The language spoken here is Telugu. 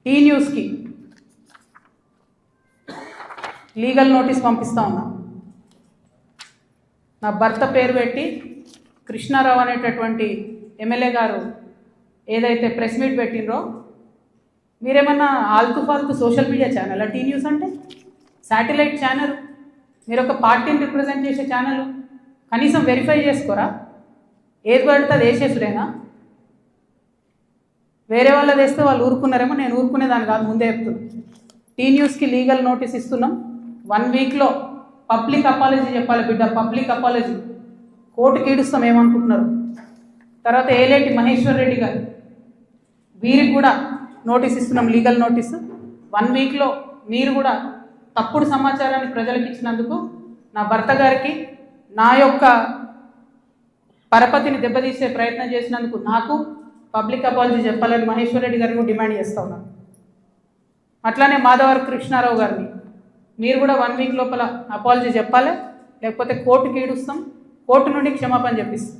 టీ న్యూస్కి లీగల్ నోటీస్ పంపిస్తా ఉన్నా. నా భర్త పేరు పెట్టి కృష్ణారావు అనేటటువంటి ఎమ్మెల్యే గారు ఏదైతే ప్రెస్ మీట్ పెట్టినరో, మీరేమన్నా ఆల్తు ఫాల్తు social media channel T news అంటే? శాటిలైట్ ఛానల్, మీరు ఒక పార్టీని రిప్రజెంట్ చేసే ఛానల్, కనీసం వెరిఫై చేసుకోరా? ఏది పడితే అది వేసేసుడేనా? వేరే వాళ్ళది వేస్తే వాళ్ళు ఊరుకున్నారేమో, నేను ఊరుకునేదాన్ని కాదు, ముందే చెప్తున్నాను. టీ న్యూస్కి లీగల్ నోటీస్ ఇస్తున్నాం. 1 వీక్లో పబ్లిక్ అపాలజీ చెప్పాలి బిడ్డ, పబ్లిక్ అపాలజీ. కోర్టుకి ఈడుస్తాం ఏమనుకుంటున్నారు. తర్వాత ఏలేటి మహేశ్వర్ రెడ్డి గారు, వీరికి కూడా నోటీస్ ఇస్తున్నాం, లీగల్ నోటీసు. 1 వీక్లో మీరు కూడా తప్పుడు సమాచారాన్ని ప్రజలకు ఇచ్చినందుకు, నా భర్త గారికి నా యొక్క పరపతిని దెబ్బతీసే ప్రయత్నం చేసినందుకు నాకు పబ్లిక్ అపాలజీ చెప్పాలని మహేశ్వర్ రెడ్డి గారిని డిమాండ్ చేస్తూ ఉన్నాను. అట్లానే మాధవర్ కృష్ణారావు గారిని మీరు కూడా 1 వీక్ లోపల అపాలజీ చెప్పాలి, లేకపోతే కోర్టుకి ఈడుస్తాం, కోర్టు నుండి క్షమాపణ చెప్పిస్తాం.